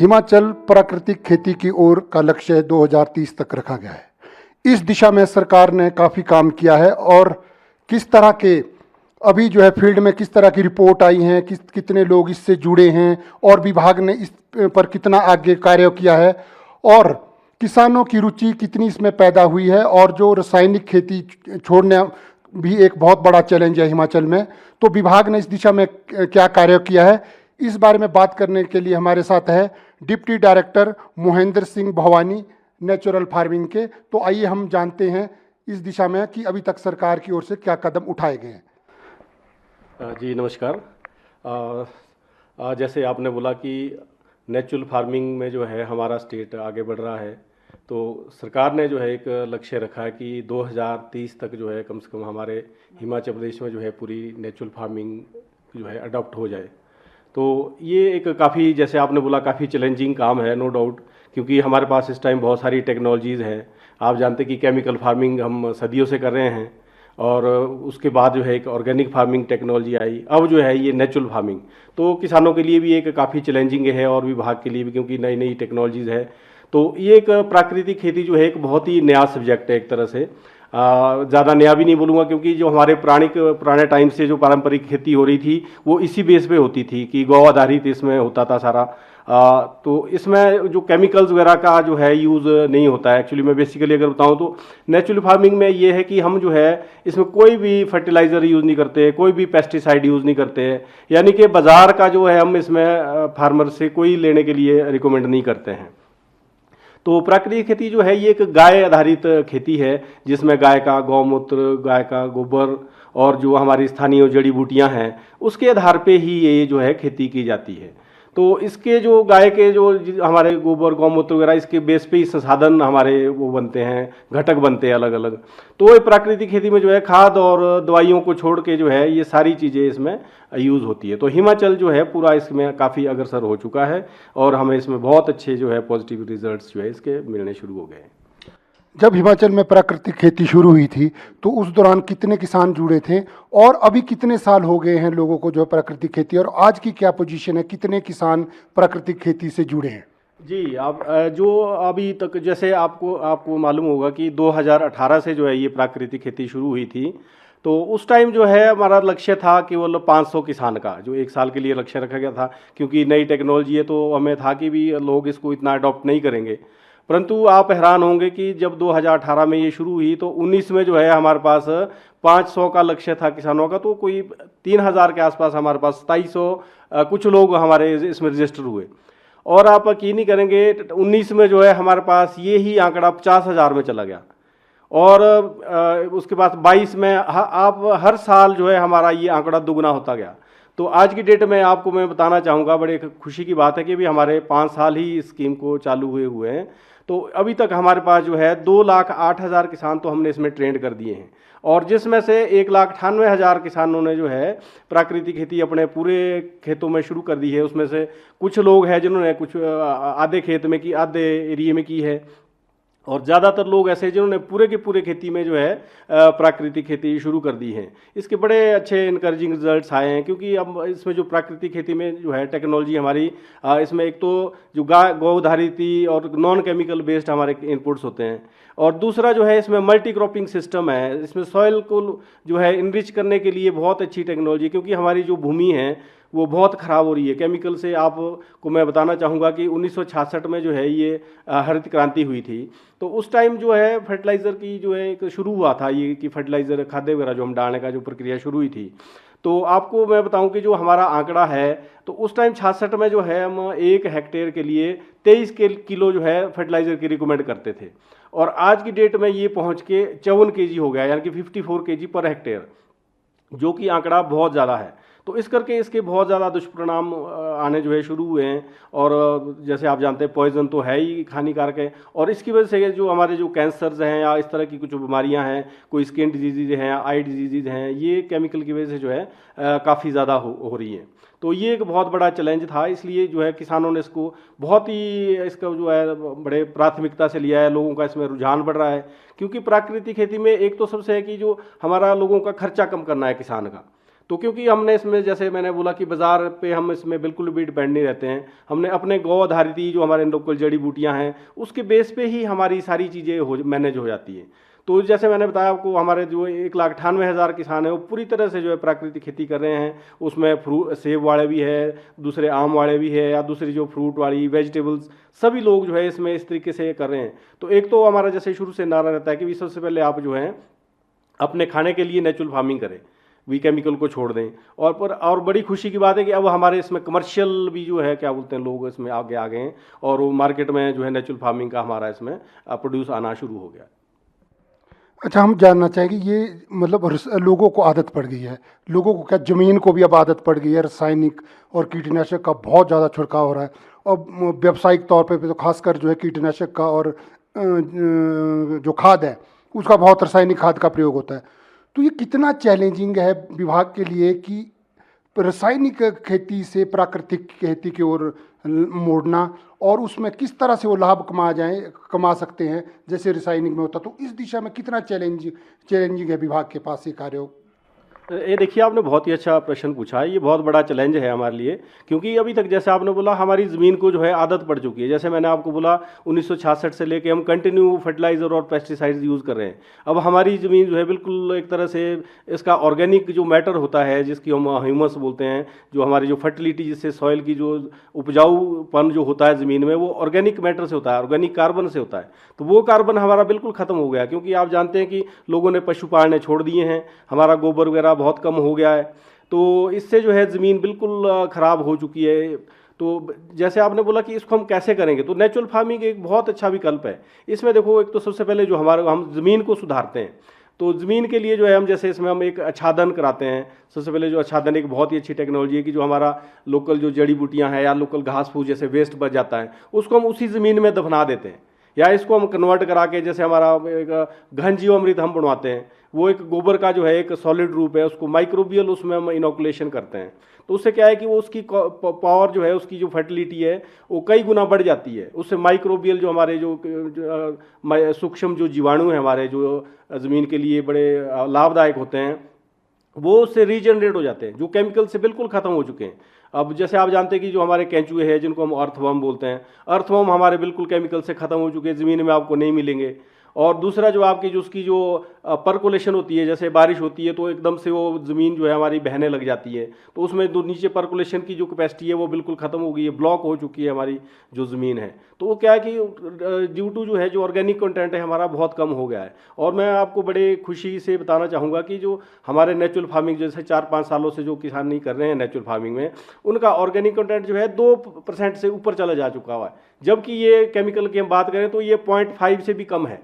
हिमाचल प्राकृतिक खेती की ओर का लक्ष्य 2030 तक रखा गया है। इस दिशा में सरकार ने काफ़ी काम किया है और किस तरह के अभी जो है फील्ड में किस तरह की रिपोर्ट आई हैं, कितने लोग इससे जुड़े हैं और विभाग ने इस पर कितना आगे कार्य किया है और किसानों की रुचि कितनी इसमें पैदा हुई है और जो रासायनिक खेती छोड़ने भी एक बहुत बड़ा चैलेंज है हिमाचल में, तो विभाग ने इस दिशा में क्या कार्य किया है, इस बारे में बात करने के लिए हमारे साथ है deputy director Mohendra Singh Bhavani natural farming के। तो आइए हम जानते हैं इस दिशा में कि अभी तक सरकार की ओर से क्या कदम उठाए गए हैं। जी नमस्कार। जैसे आपने बोला कि नेचुरल फार्मिंग में जो है हमारा स्टेट आगे बढ़ रहा है, तो सरकार ने जो है एक लक्ष्य रखा है कि 2030 तक जो है कम से कम हमारे हिमाचल प्रदेश में जो है पूरी नेचुरल फार्मिंग जो है अडॉप्ट हो जाए। तो ये एक काफ़ी, जैसे आपने बोला, काफ़ी चैलेंजिंग काम है, नो डाउट, क्योंकि हमारे पास इस टाइम बहुत सारी टेक्नोलॉजीज़ हैं। आप जानते कि केमिकल फार्मिंग हम सदियों से कर रहे हैं और उसके बाद जो है एक ऑर्गेनिक फार्मिंग टेक्नोलॉजी आई, अब जो है ये नेचुरल फार्मिंग। तो किसानों के लिए भी एक काफ़ी चैलेंजिंग है और विभाग के लिए भी, क्योंकि नई नई टेक्नोलॉजीज़ है। तो ये एक प्राकृतिक खेती जो है एक बहुत ही नया सब्जेक्ट है एक तरह से। ज़्यादा नया भी नहीं बोलूँगा, क्योंकि जो हमारे पुराने टाइम से जो पारंपरिक खेती हो रही थी वो इसी बेस पे होती थी कि गौ आधारित इसमें होता था सारा। तो इसमें जो केमिकल्स वगैरह का जो है यूज़ नहीं होता है एक्चुअली। मैं बेसिकली अगर बताऊं तो नेचुरल फार्मिंग में ये है कि हम जो है इसमें कोई भी फर्टिलाइज़र यूज़ नहीं करते, कोई भी पेस्टिसाइड यूज़ नहीं करते, यानी कि बाज़ार का जो है हम इसमें फार्मर से कोई लेने के लिए रिकमेंड नहीं करते हैं। तो प्राकृतिक खेती जो है ये एक गाय आधारित खेती है, जिसमें गाय का गौमूत्र, गाय का गोबर और जो हमारी स्थानीय जड़ी बूटियां हैं उसके आधार पे ही ये जो है खेती की जाती है। तो इसके जो गाय के जो हमारे गोबर गौमूत्र वगैरह, इसके बेस पे ही संसाधन हमारे वो बनते हैं, घटक बनते हैं अलग अलग। तो ये प्राकृतिक खेती में जो है खाद और दवाइयों को छोड़ के जो है ये सारी चीज़ें इसमें यूज़ होती है। तो हिमाचल जो है पूरा इसमें काफ़ी अग्रसर हो चुका है और हमें इसमें बहुत अच्छे जो है पॉजिटिव रिजल्ट्स जो है इसके मिलने शुरू हो गए हैं। जब हिमाचल में प्राकृतिक खेती शुरू हुई थी तो उस दौरान कितने किसान जुड़े थे और अभी कितने साल हो गए हैं लोगों को जो है प्राकृतिक खेती, और आज की क्या पोजीशन है, कितने किसान प्राकृतिक खेती से जुड़े हैं? जी, आप जो अभी तक, जैसे आपको मालूम होगा कि 2018 से जो है ये प्राकृतिक खेती शुरू हुई थी। तो उस टाइम जो है हमारा लक्ष्य था केवल 500 किसान का, जो एक साल के लिए लक्ष्य रखा गया था, क्योंकि नई टेक्नोलॉजी है तो हमें था कि भी लोग इसको इतना अडॉप्ट नहीं करेंगे। परंतु आप हैरान होंगे कि जब 2018 में ये शुरू हुई तो 19 में जो है हमारे पास 500 का लक्ष्य था किसानों का, तो कोई 3000 के आसपास हमारे पास 2700 कुछ लोग हमारे इसमें रजिस्टर हुए। और आप यकीन नहीं करेंगे 19 में जो है हमारे पास ये ही आंकड़ा 50,000 में चला गया। और उसके बाद 22 में आप हर साल जो है हमारा ये आंकड़ा दुगना होता गया। तो आज की डेट में आपको मैं बताना चाहूँगा, बड़े खुशी की बात है कि भी हमारे 5 साल ही इस स्कीम को चालू हुए हैं। तो अभी तक हमारे पास जो है 2,08,000 किसान तो हमने इसमें ट्रेंड कर दिए हैं, और जिसमें से 1,98,000 किसानों ने जो है प्राकृतिक खेती अपने पूरे खेतों में शुरू कर दी है। उसमें से कुछ लोग हैं जिन्होंने कुछ आधे खेत में की, आधे एरिए में की है, और ज़्यादातर लोग ऐसे जिन्होंने पूरे के पूरे खेती में जो है प्राकृतिक खेती शुरू कर दी है। इसके बड़े अच्छे इनकरेजिंग रिजल्ट्स आए हैं, क्योंकि अब इसमें जो प्राकृतिक खेती में जो है टेक्नोलॉजी हमारी, इसमें एक तो जो गौधारित और नॉन केमिकल बेस्ड हमारे इनपुट्स होते हैं, और दूसरा जो है इसमें मल्टी क्रॉपिंग सिस्टम है। इसमें सॉइल को जो है इनरिच करने के लिए बहुत अच्छी टेक्नोलॉजी, क्योंकि हमारी जो भूमि है वो बहुत ख़राब हो रही है केमिकल से। आपको मैं बताना चाहूँगा कि 1966 में जो है ये हरित क्रांति हुई थी। तो उस टाइम जो है फर्टिलाइज़र की जो है एक शुरू हुआ था ये, कि फर्टिलाइज़र खाद्य वगैरह जो हम डालने का जो प्रक्रिया शुरू हुई थी। तो आपको मैं बताऊं कि जो हमारा आंकड़ा है, तो उस टाइम 66 में जो है हम 1 हेक्टेयर के लिए 23 किलो जो है फर्टिलाइज़र की रिकमेंड करते थे, और आज की डेट में ये पहुंच के 54 kg हो गया, यानी कि 54 kg पर हेक्टेयर, जो कि आंकड़ा बहुत ज़्यादा है। तो इस करके इसके बहुत ज़्यादा दुष्परिणाम आने जो है शुरू हुए हैं, और जैसे आप जानते हैं पॉइजन तो है ही, हानिकारक है, और इसकी वजह से जो हमारे जो कैंसर्स हैं या इस तरह की कुछ बीमारियां हैं, कोई स्किन डिजीज़ हैं, आई डिजीज़ हैं, ये केमिकल की वजह से जो है काफ़ी ज़्यादा हो रही है। तो ये एक बहुत बड़ा चैलेंज था, इसलिए जो है किसानों ने इसको बहुत ही, इसका जो है बड़े प्राथमिकता से लिया है। लोगों का इसमें रुझान बढ़ रहा है, क्योंकि प्राकृतिक खेती में एक तो सबसे है कि जो हमारा लोगों का खर्चा कम करना है किसान का। तो क्योंकि हमने इसमें जैसे मैंने बोला कि बाज़ार पे हम इसमें बिल्कुल भी डिपेंड नहीं रहते हैं, हमने अपने गौ आधारित ही जो हमारे लोकल जड़ी बूटियां हैं उसके बेस पे ही हमारी सारी चीज़ें मैनेज हो जाती हैं। तो जैसे मैंने बताया आपको, हमारे जो 1,98,000 किसान हैं वो पूरी तरह से जो है प्राकृतिक खेती कर रहे हैं। उसमें सेब वाले भी है, दूसरे आम वाले भी है, या दूसरी जो फ्रूट वाली वेजिटेबल्स, सभी लोग जो है इसमें इस तरीके से कर रहे हैं। तो एक तो हमारा जैसे शुरू से नारा रहता है कि सबसे पहले आप जो है अपने खाने के लिए नेचुरल फार्मिंग करें, वी केमिकल को छोड़ दें। और बड़ी खुशी की बात है कि अब हमारे इसमें कमर्शियल भी जो है क्या बोलते हैं लोग इसमें आगे आ गए हैं, और वो मार्केट में जो है नेचुरल फार्मिंग का हमारा इसमें प्रोड्यूस आना शुरू हो गया। अच्छा, हम जानना चाहेंगे ये मतलब लोगों को आदत पड़ गई है, लोगों को क्या ज़मीन को भी अब आदत पड़ गई है, रासायनिक और कीटनाशक का बहुत ज़्यादा छिड़काव हो रहा है, और व्यावसायिक तौर पे तो खासकर जो है कीटनाशक का और जो खाद है उसका बहुत रासायनिक खाद का प्रयोग होता है। तो ये कितना चैलेंजिंग है विभाग के लिए कि रासायनिक खेती से प्राकृतिक खेती की ओर मोड़ना, और उसमें किस तरह से वो लाभ कमा सकते हैं जैसे रासायनिक में होता। तो इस दिशा में कितना चैलेंजिंग है विभाग के पास ये कार्य। ये देखिए, आपने बहुत ही अच्छा प्रश्न पूछा है। ये बहुत बड़ा चैलेंज है हमारे लिए, क्योंकि अभी तक जैसे आपने बोला हमारी ज़मीन को जो है आदत पड़ चुकी है। जैसे मैंने आपको बोला 1966 से लेके हम कंटिन्यू फर्टिलाइज़र और पेस्टिसाइड्स यूज़ कर रहे हैं। अब हमारी ज़मीन जो है बिल्कुल एक तरह से इसका ऑर्गेनिक जो मैटर होता है, जिसकी हम ह्यूमस बोलते हैं, जो हमारी जो फर्टिलिटी, जिससे सॉइल की जो उपजाऊपन जो होता है ज़मीन में, वो ऑर्गेनिक मैटर से होता है, ऑर्गेनिक कार्बन से होता है। तो वो कार्बन हमारा बिल्कुल ख़त्म हो गया, क्योंकि आप जानते हैं कि लोगों ने पशु पालने छोड़ दिए हैं, हमारा गोबर वगैरह बहुत कम हो गया है। तो इससे जो है ज़मीन बिल्कुल ख़राब हो चुकी है। तो जैसे आपने बोला कि इसको हम कैसे करेंगे, तो नेचुरल फार्मिंग एक बहुत अच्छा विकल्प है। इसमें देखो, एक तो सबसे पहले जो हम ज़मीन को सुधारते हैं, तो ज़मीन के लिए जो है हम जैसे इसमें हम एक आच्छादन कराते हैं। सबसे पहले जो आच्छादन एक बहुत ही अच्छी टेक्नोलॉजी है कि जो हमारा लोकल जो जड़ी बूटियाँ हैं या लोकल घास फूस जैसे वेस्ट बच जाता है, उसको हम उसी ज़मीन में दफना देते हैं, या इसको हम कन्वर्ट करा के जैसे हमारा एक घन जीवामृत हम बनवाते हैं। वो एक गोबर का जो है एक सॉलिड रूप है, उसको माइक्रोबियल उसमें हम इनोकुलेशन करते हैं। तो उससे क्या है कि वो उसकी पावर जो है, उसकी जो फर्टिलिटी है वो कई गुना बढ़ जाती है। उससे माइक्रोबियल जो हमारे जो सूक्ष्म जो जीवाणु हैं हमारे, जो ज़मीन के लिए बड़े लाभदायक होते हैं, वो उससे रीजनरेट हो जाते हैं, जो केमिकल से बिल्कुल ख़त्म हो चुके हैं। अब जैसे आप जानते हैं कि जो हमारे केंचुए हैं, जिनको हम अर्थवर्म बोलते हैं, अर्थवर्म हमारे बिल्कुल केमिकल से ख़त्म हो चुके हैं, ज़मीन में आपको नहीं मिलेंगे। और दूसरा जो आपकी जो उसकी जो परकोलेशन होती है, जैसे बारिश होती है तो एकदम से वो ज़मीन जो है हमारी बहने लग जाती है, तो उसमें जो नीचे परकोलेशन की जो कैपेसिटी है वो बिल्कुल ख़त्म हो गई है, ब्लॉक हो चुकी है हमारी जो ज़मीन है। तो वो क्या है कि ड्यू टू जो है जो ऑर्गेनिक कंटेंट है हमारा बहुत कम हो गया है। और मैं आपको बड़े खुशी से बताना चाहूँगा कि जो हमारे नेचुरल फार्मिंग जैसे 4-5 सालों से जो किसान नहीं कर रहे हैं नेचुरल फार्मिंग में, उनका ऑर्गेनिक कंटेंट जो है 2% से ऊपर चला जा चुका हुआ है, जबकि ये केमिकल की हम बात करें तो ये 0.5 से भी कम है।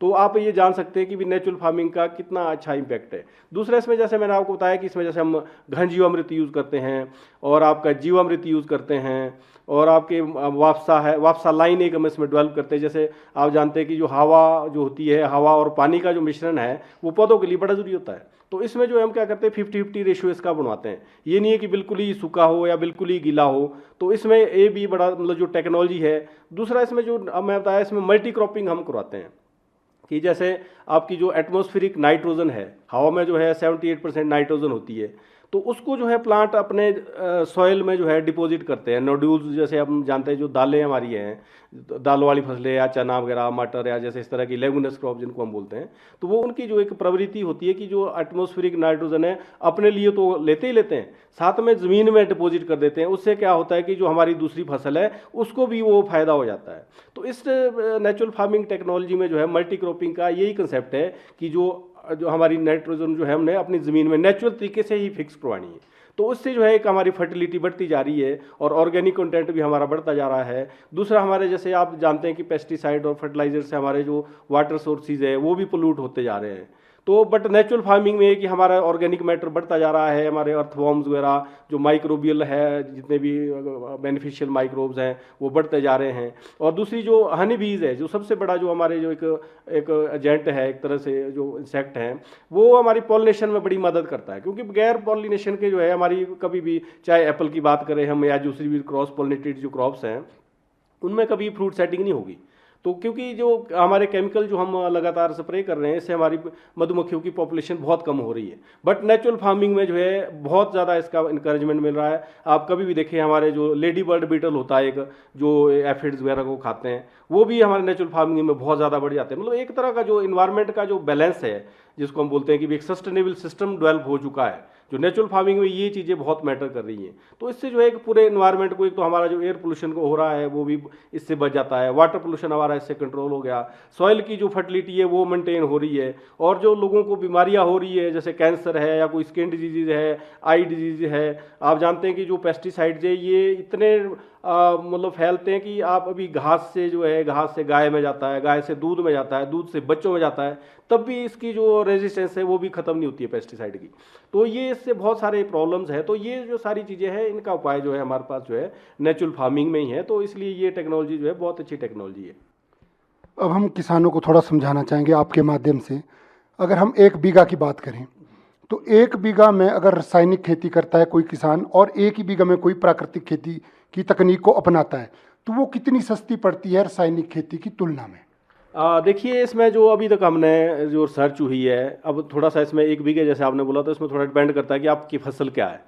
तो आप ये जान सकते हैं कि भी नेचुरल फार्मिंग का कितना अच्छा इम्पैक्ट है। दूसरा इसमें जैसे मैंने आपको बताया कि इसमें जैसे हम घन जीवामृत यूज़ करते हैं, और आपका जीवामृत यूज़ करते हैं, और आपके वापसा लाइन एक हम इसमें डेवलप करते हैं। जैसे आप जानते हैं कि जो हवा जो होती है, हवा और पानी का जो मिश्रण है वो पौधों के लिए बड़ा ज़रूरी होता है। तो इसमें जो हम क्या करते हैं 50-50 रेशियो इसका बनवाते हैं। ये नहीं है कि बिल्कुल ही सूखा हो या बिल्कुल ही गीला हो। तो इसमें ये भी बड़ा मतलब जो टेक्नोलॉजी है। दूसरा इसमें जो अब मैं बताया, इसमें मल्टी क्रॉपिंग हम करवाते हैं कि जैसे आपकी जो एटमॉस्फेरिक नाइट्रोजन है, हवा में जो है 78% नाइट्रोजन होती है, तो उसको जो है प्लांट अपने सॉइल में जो है डिपॉजिट करते हैं। नोड्यूल्स, जैसे हम जानते हैं जो दालें हमारी हैं, दालों वाली फसलें या चना वगैरह, मटर, या जैसे इस तरह की लेगुमिनस क्रॉप जिनको हम बोलते हैं, तो वो उनकी जो एक प्रवृत्ति होती है कि जो एटमॉस्फेरिक नाइट्रोजन है अपने लिए तो लेते ही लेते हैं, साथ में ज़मीन में डिपॉजिट कर देते हैं। उससे क्या होता है कि जो हमारी दूसरी फसल है उसको भी वो फ़ायदा हो जाता है। तो इस नेचुरल फार्मिंग टेक्नोलॉजी में जो है मल्टी क्रॉपिंग का यही कंसेप्ट है कि जो हमारी नाइट्रोजन जो है हमने अपनी ज़मीन में नेचुरल तरीके से ही फिक्स करवानी है। तो उससे जो है एक हमारी फर्टिलिटी बढ़ती जा रही है और ऑर्गेनिक कंटेंट भी हमारा बढ़ता जा रहा है। दूसरा, हमारे जैसे आप जानते हैं कि पेस्टिसाइड और फर्टिलाइजर से हमारे जो वाटर सोर्सेज है वो भी पोल्यूट होते जा रहे हैं। तो बट नेचुरल फार्मिंग में है कि हमारा ऑर्गेनिक मैटर बढ़ता जा रहा है, हमारे अर्थवॉर्म्स वगैरह जो माइक्रोबियल है, जितने भी बेनिफिशियल माइक्रोब्स हैं वो बढ़ते जा रहे हैं। और दूसरी जो हनी बीज है, जो सबसे बड़ा जो हमारे जो एक एजेंट है, एक तरह से जो इंसेक्ट हैं, वो हमारी पॉलिनेशन में बड़ी मदद करता है। क्योंकि बगैर पॉलिनेशन के जो है हमारी कभी भी, चाहे एप्पल की बात करें हम या दूसरी भी क्रॉस पॉलिनेटेड जो क्रॉप्स हैं, उनमें कभी फ्रूट सेटिंग नहीं होगी। तो क्योंकि जो हमारे केमिकल जो हम लगातार स्प्रे कर रहे हैं, इससे हमारी मधुमक्खियों की पॉपुलेशन बहुत कम हो रही है। बट नेचुरल फार्मिंग में जो है बहुत ज़्यादा इसका इंकरेजमेंट मिल रहा है। आप कभी भी देखिए, हमारे जो लेडी बर्ड बीटल होता है एक, जो एफिड्स वगैरह को खाते हैं, वो भी हमारे नेचुरल फार्मिंग में बहुत ज़्यादा बढ़ जाते हैं। मतलब एक तरह का जो इन्वायरमेंट का जो बैलेंस है, जिसको हम बोलते हैं कि एक सस्टेनेबल सिस्टम डेवलप हो चुका है, जो नेचुरल फार्मिंग में ये चीज़ें बहुत मैटर कर रही हैं। तो इससे जो है एक पूरे इन्वायरमेंट को, एक तो हमारा जो एयर पोल्यूशन को हो रहा है वो भी इससे बच जाता है, वाटर पोल्यूशन हमारा इससे कंट्रोल हो गया, सॉइल की जो फर्टिलिटी है वो मेंटेन हो रही है, और जो लोगों को बीमारियां हो रही है जैसे कैंसर है या कोई स्किन डिजीज है, आई डिजीज है। आप जानते हैं कि जो पेस्टिसाइड्स है ये इतने मतलब फैलते हैं कि आप अभी घास से जो है, घास से गाय में जाता है, गाय से दूध में जाता है, दूध से बच्चों में जाता है, तब भी इसकी जो रेजिस्टेंस है वो भी ख़त्म नहीं होती है पेस्टिसाइड की। तो ये इससे बहुत सारे प्रॉब्लम्स हैं। तो ये जो सारी चीज़ें हैं, इनका उपाय जो है हमारे पास जो है नेचुरल फार्मिंग में ही है। तो इसलिए ये टेक्नोलॉजी जो है बहुत अच्छी टेक्नोलॉजी है। अब हम किसानों को थोड़ा समझाना चाहेंगे आपके माध्यम से। अगर हम 1 बीघा की बात करें तो 1 बीघा में अगर रासायनिक खेती करता है कोई किसान और 1 ही बीघा में कोई प्राकृतिक खेती की तकनीक को अपनाता है, तो वो कितनी सस्ती पड़ती है रासायनिक खेती की तुलना में? देखिए, इसमें जो अभी तक हमने जो रिसर्च हुई है, अब थोड़ा सा इसमें 1 बीघे जैसे आपने बोला, तो इसमें थोड़ा डिपेंड करता है कि आपकी फसल क्या है।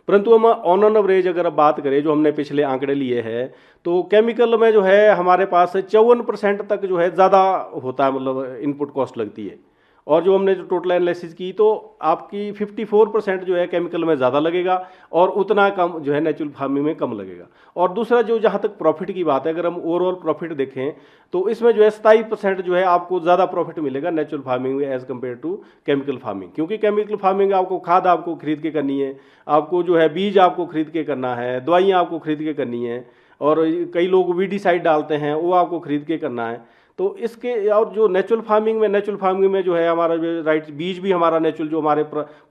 परंतु हम ऑन एन एवरेज अगर बात करें, जो हमने पिछले आंकड़े लिए हैं, तो केमिकल में जो है हमारे पास 54% तक जो है ज़्यादा होता है, मतलब इनपुट कॉस्ट लगती है। और जो हमने जो टोटल एनालिसिस की, तो आपकी 54% जो है केमिकल में ज़्यादा लगेगा और उतना कम जो है नेचुरल फार्मिंग में कम लगेगा। और दूसरा, जो जहाँ तक प्रॉफिट की बात है, अगर हम ओवरऑल प्रॉफिट देखें तो इसमें जो है 27% जो है आपको ज़्यादा प्रॉफिट मिलेगा नेचुरल फार्मिंग में as compare to chemical farming. क्योंकि केमिकल फार्मिंग आपको खाद आपको खरीद के करनी है, आपको जो है बीज आपको खरीद के करना है, दवाइयाँ आपको खरीद के करनी है, और कई लोग वीडीसाइड डालते हैं वो आपको खरीद के करना है। तो इसके, और जो नेचुरल फार्मिंग में जो है हमारा जो राइट बीज भी हमारा नेचुरल, जो हमारे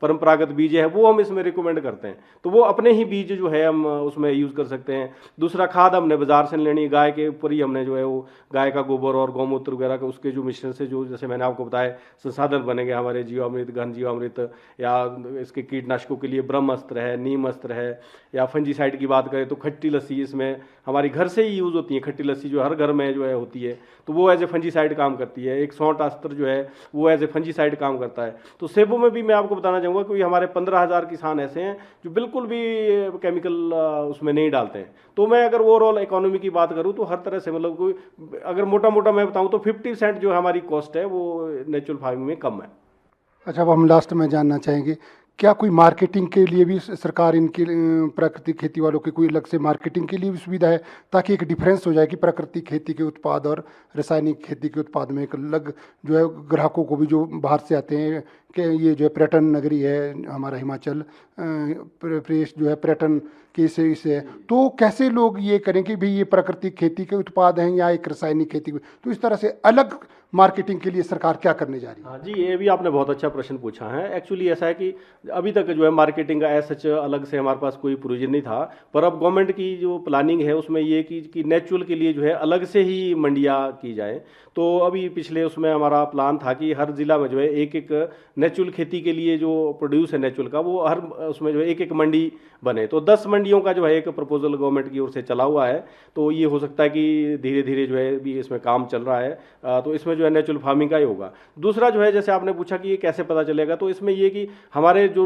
परंपरागत बीज है वो हम इसमें रिकमेंड करते हैं। तो वो अपने ही बीज जो है हम उसमें यूज़ कर सकते हैं। दूसरा, खाद हमने बाजार से लेनी, गाय के ऊपर ही हमने जो है वो गाय का गोबर और गौमूत्र वगैरह का उसके जो मिश्रण से, जो जैसे मैंने आपको बताया, संसाधन बनेंगे हमारे जीवामृत, घन जीवामृत, या इसके कीटनाशकों के लिए ब्रह्मास्त्र है, नीम अस्त्र है, या फंजीसाइड की बात करें तो खट्टी लस्सी इसमें हमारी घर से ही यूज़ होती है। खट्टी लस्सी जो हर घर में जो है होती है, तो वो एज ए फंजीसाइड काम करती है। एक सौंठ अस्त्र जो है वो एज ए फंजीसाइड काम करता है। तो सेबों में भी मैं आपको बताना चाहूँगा कि हमारे 15,000 किसान ऐसे हैं जो बिल्कुल भी केमिकल उसमें नहीं डालते हैं। तो मैं अगर ओवरऑल इकोनॉमी की बात करूँ तो हर तरह से, मतलब कोई अगर मोटा मोटा मैं बताऊँ तो 50% जो हमारी कॉस्ट है वो नेचुरल फार्मिंग में कम है। अच्छा, अब हम लास्ट में जानना चाहेंगे, क्या कोई मार्केटिंग के लिए भी सरकार इनके प्राकृतिक खेती वालों की कोई अलग से मार्केटिंग के लिए भी सुविधा है, ताकि एक डिफरेंस हो जाए कि प्राकृतिक खेती के उत्पाद और रासायनिक खेती के उत्पाद में एक अलग जो है ग्राहकों को भी, जो बाहर से आते हैं कि ये जो है पर्यटन नगरी है हमारा हिमाचल प्रदेश जो है पर्यटन के से है, तो कैसे लोग ये करें कि भाई ये प्राकृतिक खेती के उत्पाद हैं या एक रासायनिक खेती, तो इस तरह से अलग मार्केटिंग के लिए सरकार क्या करने जा रही है? हाँ जी, ये भी आपने बहुत अच्छा प्रश्न पूछा है। एक्चुअली ऐसा है कि अभी तक जो है मार्केटिंग का ऐसा सच अलग से हमारे पास कोई प्रोविजन नहीं था, पर अब गवर्नमेंट की जो प्लानिंग है उसमें ये कि नेचुरल के लिए जो है अलग से ही मंडियाँ की जाए। तो अभी पिछले उसमें हमारा प्लान था कि हर ज़िला में जो है एक एक नेचुरल खेती के लिए जो प्रोड्यूस है नेचुरल का, वो हर उसमें जो है एक एक मंडी बने। तो 10 मंडियों का जो है एक प्रपोजल गवर्नमेंट की ओर से चला हुआ है। तो ये हो सकता है कि धीरे धीरे जो है भी इसमें काम चल रहा है। तो इसमें जो है नेचुरल फार्मिंग का ही होगा। दूसरा जो है, जैसे आपने पूछा कि ये कैसे पता चलेगा, तो इसमें ये कि हमारे जो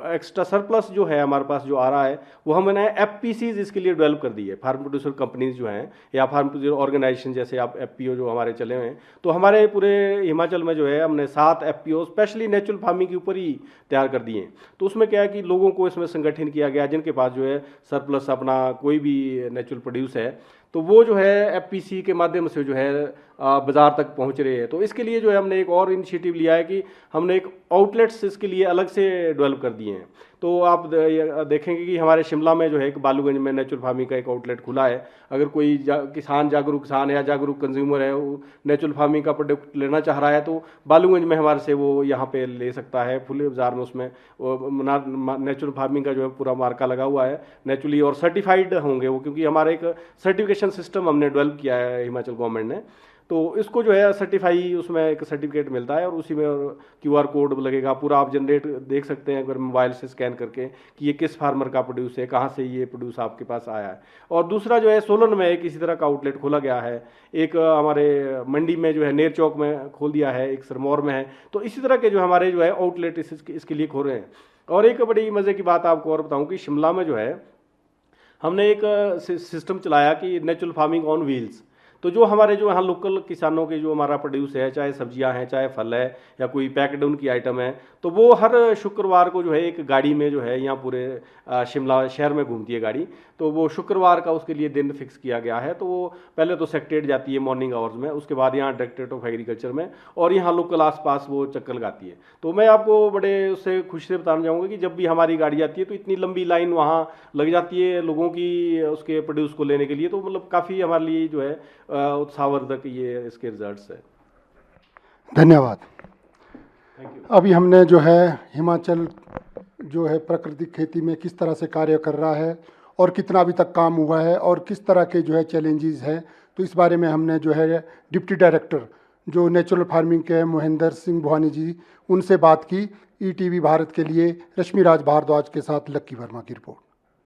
एक्स्ट्रा सरप्लस जो है हमारे पास जो आ रहा है, वो हमने एफपीसीज इसके लिए डेवलप कर दी है। फार्म प्रोड्यूसर कंपनीज जो हैं या फार्म प्रोड्यूसर ऑर्गेनाइजेशन, जैसे आप एफपीओ जो हमारे चले हुए हैं, तो हमारे पूरे हिमाचल में जो है हमने 7 एफपीओ स्पेशली नेचुरल फार्मिंग के ऊपर ही तैयार कर दिए हैं। तो उसमें क्या है कि लोगों को इसमें संगठन किया गया जिनके पास जो है सरप्लस अपना कोई भी नेचुरल प्रोड्यूस है, तो वो जो है एफपीसी के माध्यम से जो है बाज़ार तक पहुंच रहे हैं। तो इसके लिए जो है हमने एक और इनिशिएटिव लिया है कि हमने एक आउटलेट्स इसके लिए अलग से डेवलप कर दिए हैं। तो आप देखेंगे कि हमारे शिमला में जो है एक बालूगंज में नेचुरल फार्मिंग का एक आउटलेट खुला है। अगर कोई जागरूक किसान है या जागरूक कंज्यूमर है, वो नेचुरल फार्मिंग का प्रोडक्ट लेना चाह रहा है, तो बालूगंज में हमारे से वो यहाँ पे ले सकता है खुले बाज़ार में। उसमें नेचुरल फार्मिंग का जो है पूरा मार्का लगा हुआ है नेचुरली, और सर्टिफाइड होंगे वो, क्योंकि हमारा एक सर्टिफिकेशन सिस्टम हमने डेवलप किया है हिमाचल गवर्नमेंट ने। तो इसको जो है सर्टिफाई, उसमें एक सर्टिफिकेट मिलता है और उसी में QR कोड लगेगा पूरा, आप जनरेट देख सकते हैं अगर मोबाइल से स्कैन करके कि ये किस फार्मर का प्रोड्यूस है, कहाँ से ये प्रोड्यूस आपके पास आया है। और दूसरा जो है सोलन में एक इसी तरह का आउटलेट खोला गया है, एक हमारे मंडी में जो है नेर चौक में खोल दिया है, एक सिरमौर में है। तो इसी तरह के जो हमारे जो है आउटलेट इसके लिए खोल रहे हैं। और एक बड़ी मज़े की बात आपको और बताऊँ कि शिमला में जो है हमने एक सिस्टम चलाया कि नेचुरल फार्मिंग ऑन व्हील्स। तो जो हमारे जो यहाँ लोकल किसानों के जो हमारा प्रोड्यूस है, चाहे सब्जियां हैं, चाहे फल है, या कोई पैक्ड उनकी आइटम है, तो वो हर शुक्रवार को जो है एक गाड़ी में जो है यहाँ पूरे शिमला शहर में घूमती है गाड़ी। तो वो शुक्रवार का उसके लिए दिन फिक्स किया गया है। तो वो पहले तो सेक्रेटेरिएट जाती है मॉर्निंग आवर्स में, उसके बाद यहाँ डायरेक्टरेट ऑफ एग्रीकल्चर में, और यहाँ लोकल आसपास वो चक्कर लगाती है। तो मैं आपको बड़े उससे खुशी से बताना चाहूँगा कि जब भी हमारी गाड़ी आती है तो इतनी लंबी लाइन वहाँ लग जाती है लोगों की उसके प्रोड्यूस को लेने के लिए। तो मतलब काफ़ी हमारे लिए जो है उत्साहवर्धक ये इसके रिजल्ट्स है। धन्यवाद। Thank you. अभी हमने जो है हिमाचल जो है प्राकृतिक खेती में किस तरह से कार्य कर रहा है और कितना अभी तक काम हुआ है और किस तरह के जो है चैलेंजेस हैं, तो इस बारे में हमने जो है डिप्टी डायरेक्टर जो नेचुरल फार्मिंग के हैं महेंद्र सिंह भवानी जी, उनसे बात की। ETV भारत के लिए रश्मिराज भारद्वाज के साथ लक्की वर्मा की रिपोर्ट।